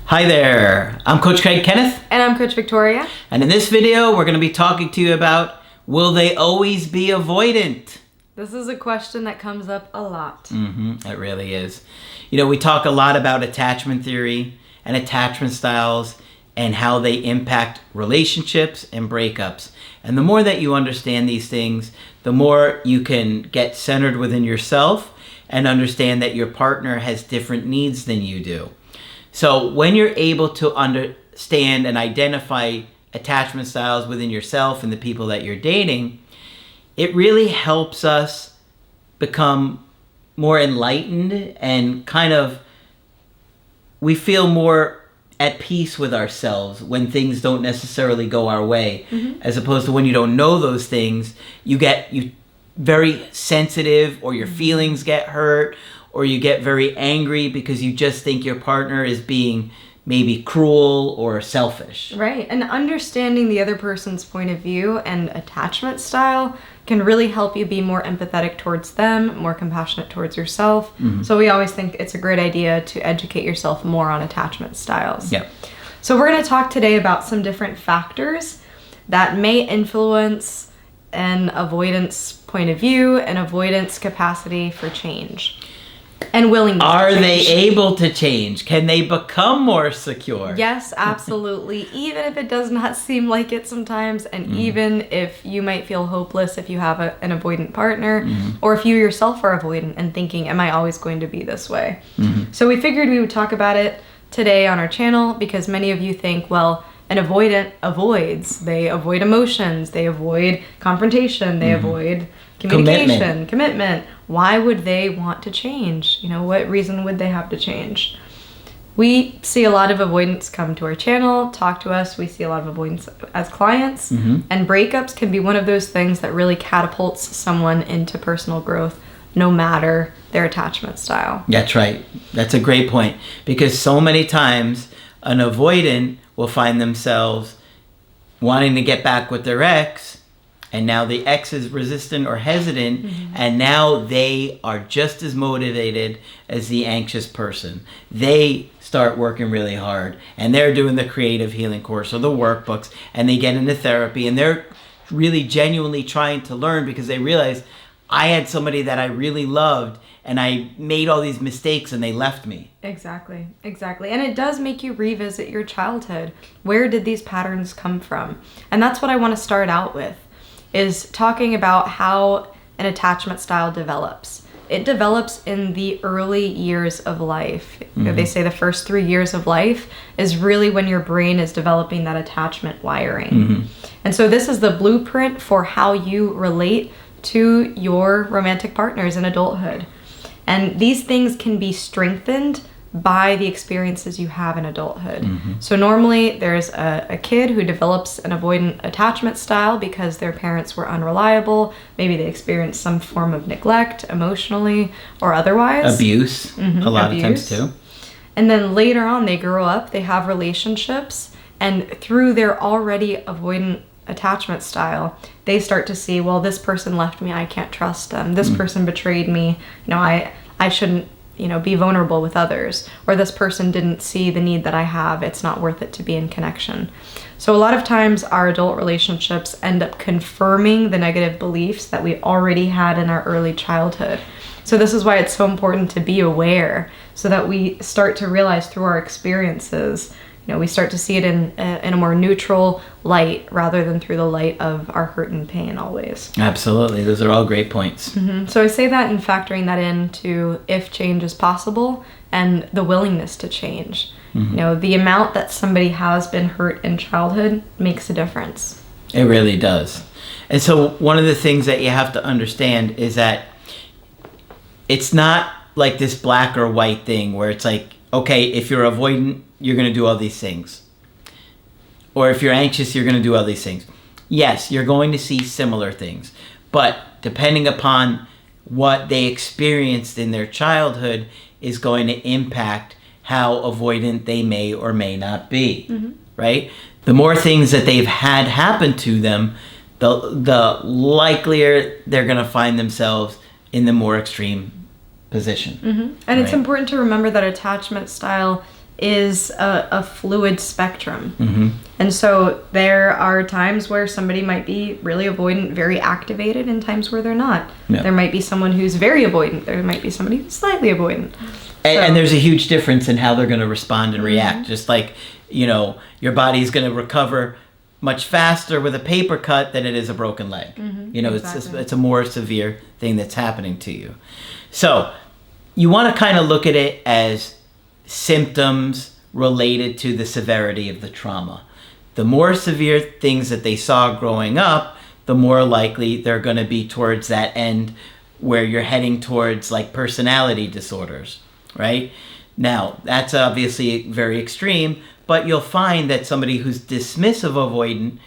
Hi there, I'm Coach Kenneth. And I'm Coach Victoria. And in this video, we're going to be talking to you about, will they always be avoidant? This is a question that comes up a lot. It really is. You know, we talk a lot about attachment theory and attachment styles and how they impact relationships and breakups. And the more that you understand these things, the more you can get centered within yourself and understand that your partner has different needs than you do. So when you're able to understand and identify attachment styles within yourself and the people that you're dating, it really helps us become more enlightened and we feel more at peace with ourselves when things don't necessarily go our way, as opposed to when you don't know those things, you very sensitive, or your feelings get hurt, or you get very angry because you just think your partner is being maybe cruel or selfish. Right, and understanding the other person's point of view and attachment style can really help you be more empathetic towards them, more compassionate towards yourself. So we always think it's a great idea to educate yourself more on attachment styles. Yeah. So we're going to talk today about some different factors that may influence an avoidance point of view and avoidance capacity for change. And willingness to Are change. they able to change? Can they become more secure? Yes, absolutely. Even if it does not seem like it sometimes, and even if you might feel hopeless if you have an avoidant partner, or if you yourself are avoidant and thinking, am I always going to be this way? So we figured we would talk about it today on our channel because many of you think, well, an avoidant avoids. They avoid emotions. They avoid confrontation. They avoid communication, commitment. Why would they want to change? You know, what reason would they have to change? We see a lot of avoidants come to our channel, talk to us. We see a lot of avoidants as clients. And breakups can be one of those things that really catapults someone into personal growth, no matter their attachment style. That's right. That's a great point. Because so many times an avoidant will find themselves wanting to get back with their ex, and now the ex is resistant or hesitant, and now they are just as motivated as the anxious person. They start working really hard, and they're doing the creative healing course or the workbooks, and they get into therapy, and they're really genuinely trying to learn because they realize, I had somebody that I really loved, and I made all these mistakes and they left me. Exactly. And it does make you revisit your childhood. Where did these patterns come from? And that's what I want to start out with, is talking about how an attachment style develops. It develops in the early years of life. You know, they say the first 3 years of life is really when your brain is developing that attachment wiring. And so this is the blueprint for how you relate to your romantic partners in adulthood. And these things can be strengthened by the experiences you have in adulthood. So normally there's a kid who develops an avoidant attachment style because their parents were unreliable. Maybe they experienced some form of neglect emotionally or otherwise. Abuse, a lot of times too. And then later on they grow up, they have relationships, and through their already avoidant attachment style, they start to see, well, this person left me, I can't trust them. This person betrayed me, you know, I shouldn't, you know, be vulnerable with others. Or this person didn't see the need that I have, it's not worth it to be in connection. So a lot of times our adult relationships end up confirming the negative beliefs that we already had in our early childhood. So this is why it's so important to be aware, so that we start to realize through our experiences, you know, we start to see it in a more neutral light rather than through the light of our hurt and pain always. Absolutely. Those are all great points. So I say that in factoring that into if change is possible and the willingness to change. You know, the amount that somebody has been hurt in childhood makes a difference. It really does. And so one of the things that you have to understand is that it's not like this black or white thing where it's like, okay, if you're avoidant, you're going to do all these things. Or if you're anxious, you're going to do all these things. Yes, you're going to see similar things. But depending upon what they experienced in their childhood is going to impact how avoidant they may or may not be, right? The more things that they've had happen to them, the likelier they're going to find themselves in the more extreme position. And it's important to remember that attachment style is a fluid spectrum. And so there are times where somebody might be really avoidant, very activated, and times where they're not. There might be someone who's very avoidant. There might be somebody who's slightly avoidant. And there's a huge difference in how they're going to respond and react. Just like, you know, your body's going to recover much faster with a paper cut than it is a broken leg. You know, exactly. it's a more severe thing that's happening to you. So you want to kind of look at it as symptoms related to the severity of the trauma. The more severe things that they saw growing up, the more likely they're going to be towards that end where you're heading towards like personality disorders, right? Now, that's obviously very extreme, but you'll find that somebody who's dismissive avoidant,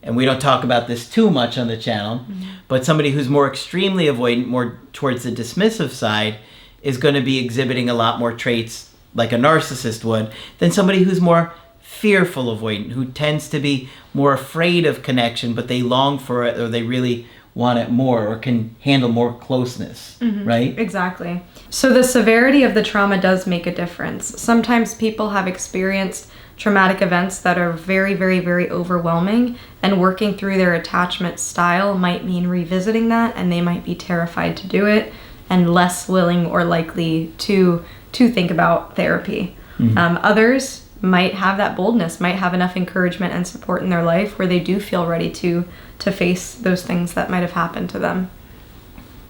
and we don't talk about this too much on the channel, but somebody who's more extremely avoidant, more towards the dismissive side, is going to be exhibiting a lot more traits like a narcissist would than somebody who's more fearful avoidant, who tends to be more afraid of connection, but they long for it or they really want it more or can handle more closeness, right? Exactly. So the severity of the trauma does make a difference. Sometimes people have experienced traumatic events that are very, very, very overwhelming, and working through their attachment style might mean revisiting that, and they might be terrified to do it and less willing or likely to think about therapy. Others might have that boldness, might have enough encouragement and support in their life where they do feel ready to face those things that might have happened to them.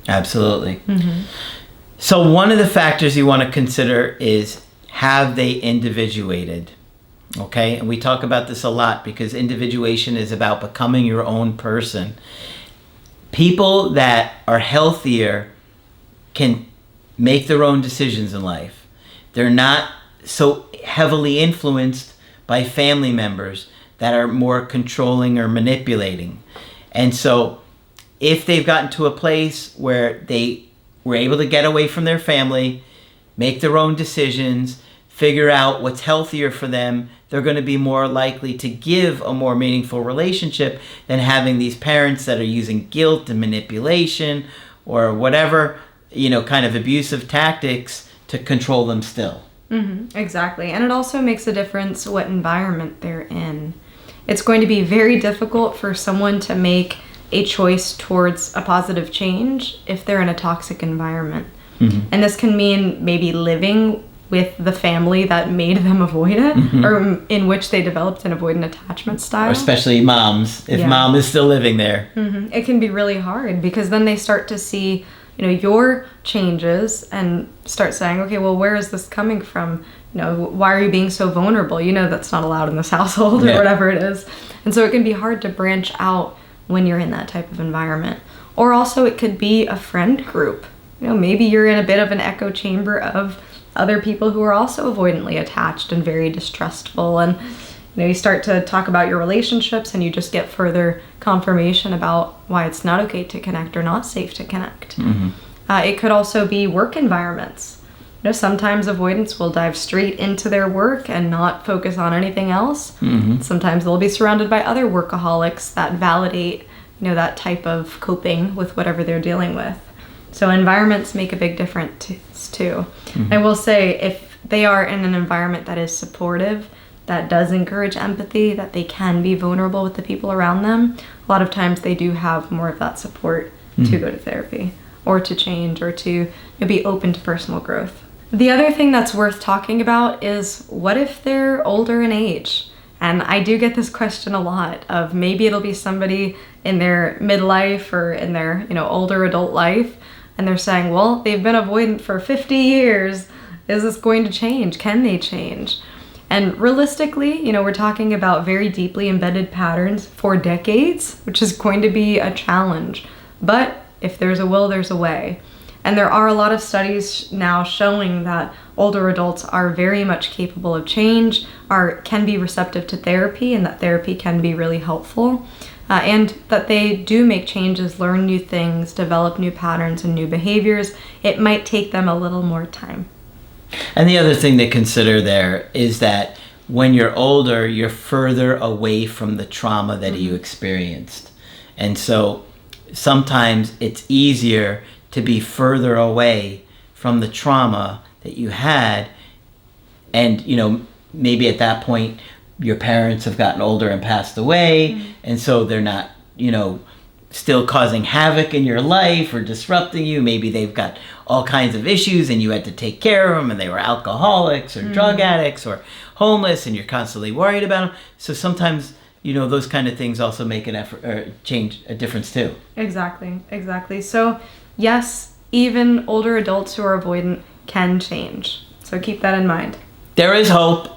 Absolutely. So one of the factors you want to consider is, have they individuated? Okay, and we talk about this a lot because individuation is about becoming your own person. People that are healthier can make their own decisions in life. They're not so heavily influenced by family members that are more controlling or manipulating. And so if they've gotten to a place where they were able to get away from their family, make their own decisions, figure out what's healthier for them, they're going to be more likely to give a more meaningful relationship than having these parents that are using guilt and manipulation or whatever, you know, kind of abusive tactics to control them still. Exactly. And it also makes a difference what environment they're in. It's going to be very difficult for someone to make a choice towards a positive change if they're in a toxic environment. And this can mean maybe living with the family that made them avoidant, or in which they developed an avoidant attachment style. Or especially moms, if mom is still living there. It can be really hard because then they start to see, you know, your changes and start saying, okay, well, where is this coming from? You know, why are you being so vulnerable? You know, that's not allowed in this household or whatever it is. And so it can be hard to branch out when you're in that type of environment. Or also it could be a friend group. You know, maybe you're in a bit of an echo chamber of other people who are also avoidantly attached and very distrustful. And, you know, you start to talk about your relationships and you just get further confirmation about why it's not okay to connect or not safe to connect. It could also be work environments. You know, sometimes avoidants will dive straight into their work and not focus on anything else. Sometimes they'll be surrounded by other workaholics that validate, you know, that type of coping with whatever they're dealing with. So environments make a big difference too. I will say, if they are in an environment that is supportive, that does encourage empathy, that they can be vulnerable with the people around them, a lot of times they do have more of that support to go to therapy or to change or to, you know, be open to personal growth. The other thing that's worth talking about is, what if they're older in age? And I do get this question a lot of, maybe it'll be somebody in their midlife or in their, you know, older adult life, and they're saying, well, they've been avoidant for 50 years. Is this going to change? Can they change? And realistically, you know, we're talking about very deeply embedded patterns for decades, which is going to be a challenge. But if there's a will, there's a way. And there are a lot of studies now showing that older adults are very much capable of change, can be receptive to therapy, and that therapy can be really helpful. And that they do make changes, learn new things, develop new patterns and new behaviors. It might take them a little more time. And the other thing to consider there is that when you're older, you're further away from the trauma that you experienced. And so sometimes it's easier to be further away from the trauma that you had And, maybe at that point, your parents have gotten older and passed away, and so they're not, still causing havoc in your life or disrupting you. Maybe they've got all kinds of issues and you had to take care of them, and they were alcoholics or drug addicts or homeless, and you're constantly worried about them. So sometimes, those kind of things also make an effort or change a difference too. Exactly. So yes, even older adults who are avoidant can change. So keep that in mind. There is hope.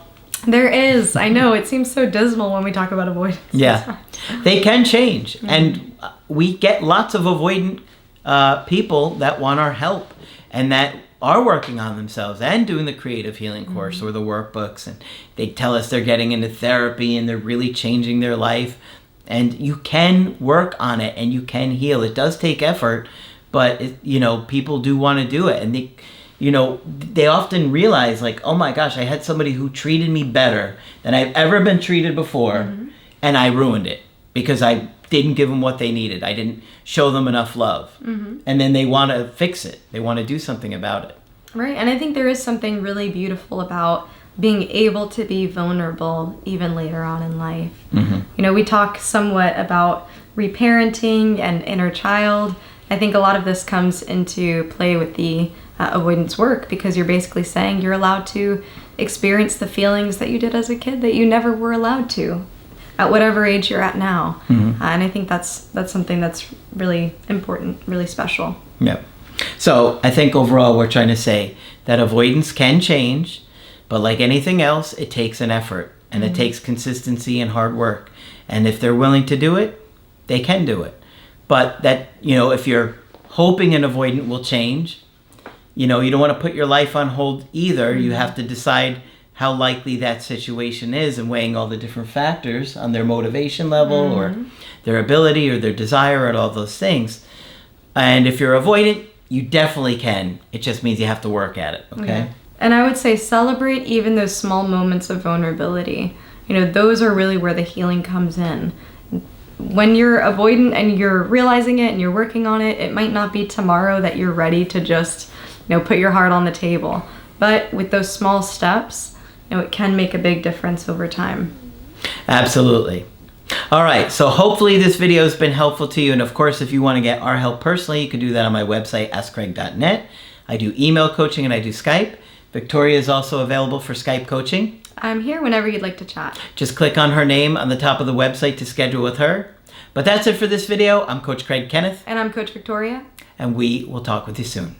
There is. I know. It seems so dismal when we talk about avoidance. Yeah. They can change. And we get lots of avoidant people that want our help and that are working on themselves and doing the creative healing course or the workbooks. And they tell us they're getting into therapy and they're really changing their life. And you can work on it and you can heal. It does take effort, but, people do want to do it. And they often realize, like, oh my gosh, I had somebody who treated me better than I've ever been treated before, and I ruined it because I didn't give them what they needed. I didn't show them enough love. And then they want to fix it. They want to do something about it. Right, and I think there is something really beautiful about being able to be vulnerable even later on in life. We talk somewhat about reparenting and inner child. I think a lot of this comes into play with the avoidance work, because you're basically saying you're allowed to experience the feelings that you did as a kid that you never were allowed to at whatever age you're at now. And I think that's something that's really important, really special. Yep. So I think overall we're trying to say that avoidance can change, but like anything else, it takes an effort and it takes consistency and hard work. And if they're willing to do it, they can do it. But that, if you're hoping an avoidant will change, you don't want to put your life on hold either. You have to decide how likely that situation is and weighing all the different factors on their motivation level or their ability or their desire and all those things. And if you're avoidant, you definitely can. It just means you have to work at it, okay? Yeah. And I would say celebrate even those small moments of vulnerability. Those are really where the healing comes in. When you're avoidant and you're realizing it and you're working on it, it might not be tomorrow that you're ready to just put your heart on the table. But with those small steps, it can make a big difference over time. Absolutely. All right, so hopefully this video has been helpful to you. And of course, if you want to get our help personally, you can do that on my website, askcraig.net. I do email coaching and I do Skype. Victoria is also available for Skype coaching. I'm here whenever you'd like to chat. Just click on her name on the top of the website to schedule with her. But that's it for this video. I'm Coach Craig Kenneth. And I'm Coach Victoria. And we will talk with you soon.